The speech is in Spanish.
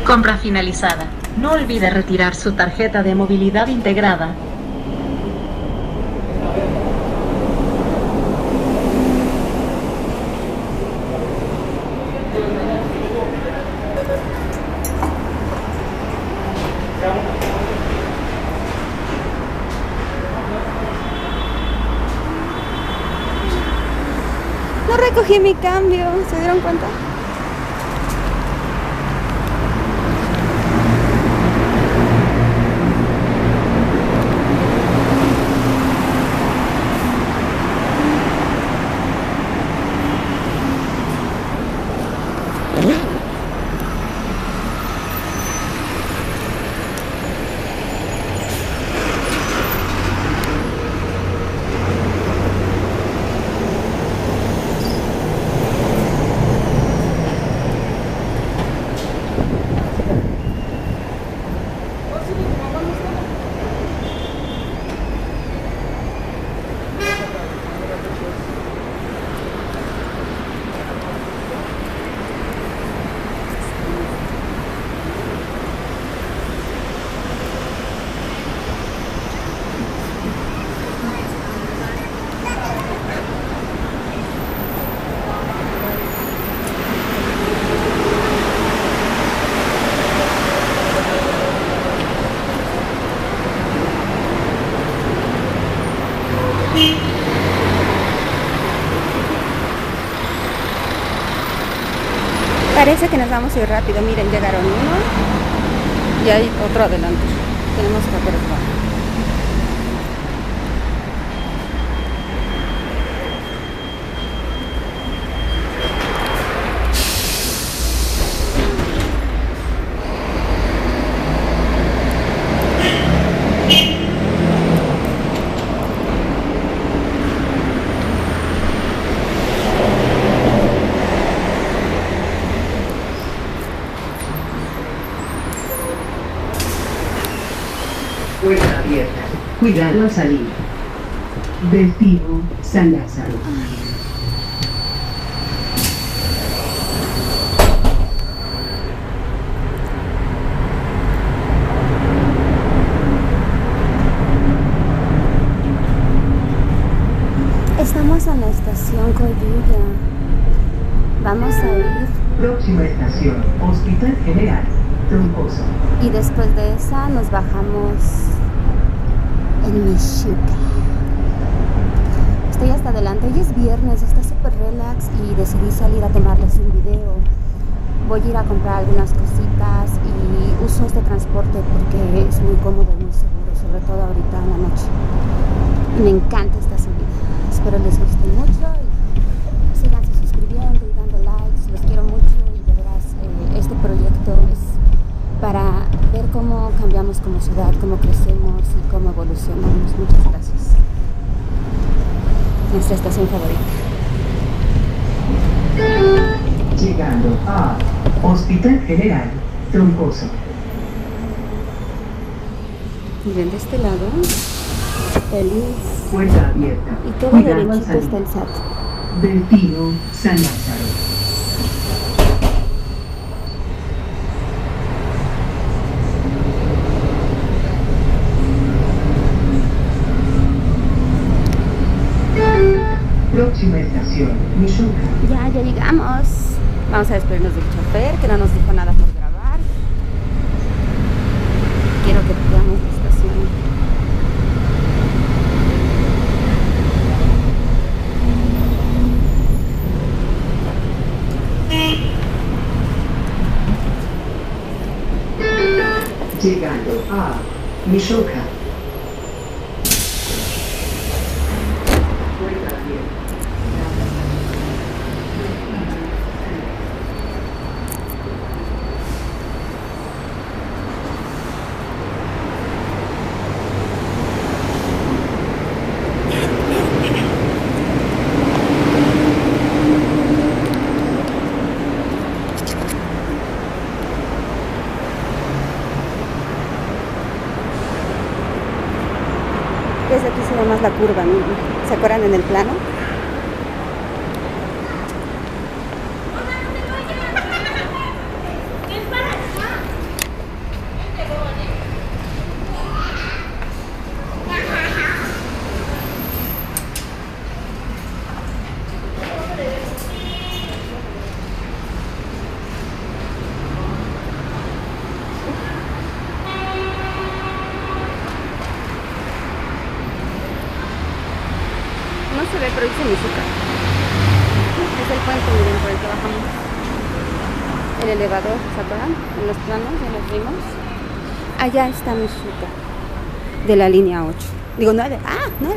Compra finalizada. No olvide retirar su tarjeta de movilidad integrada. No recogí mi cambio, ¿se dieron cuenta? Parece que nos vamos a ir rápido. Miren, llegaron uno y hay otro adelante. Tenemos que apresurar. Puerta abierta. Cuidado al salir. Destino San Lázaro. Estamos en la estación Coyuya. Vamos a ir. Próxima estación, Hospital General, Troncoso. Y después de esa nos bajamos en Mixhuca. Estoy hasta adelante. Hoy es viernes, está súper relax y decidí salir a tomarles un video. Voy a ir a comprar algunas cositas y uso este transporte porque es muy cómodo y muy seguro, sobre todo ahorita en la noche. Y me encanta esta subida. Espero les guste mucho y síganse suscribiendo y dando likes. Los quiero mucho y de veras este proyecto es para ver cómo cambiamos como ciudad, cómo crecemos y cómo evolucionamos. Muchas gracias. Nuestra estación favorita. Llegando a Hospital General, Troncoso. Miren, de este lado, feliz. Puerta abierta. Y todo Cuidado al derechito salir. está el SAT. Destino San Lázaro. Próxima estación, Mixhuca. Ya llegamos. Vamos a despedirnos del chofer, que no nos dijo nada por grabar. Quiero que veamos la estación. Llegando a Mixhuca. Puerta abierta. Desde aquí se ve más la curva, ¿no? ¿Se acuerdan en el plano? ver, pero dice Mishuka. Es el puente, miren, por el que bajamos. El elevador, ¿se acuerdan? En los planos, ya los vimos. Allá está Mishuka. De la línea 8. Digo, 9. ¡Ah! 9.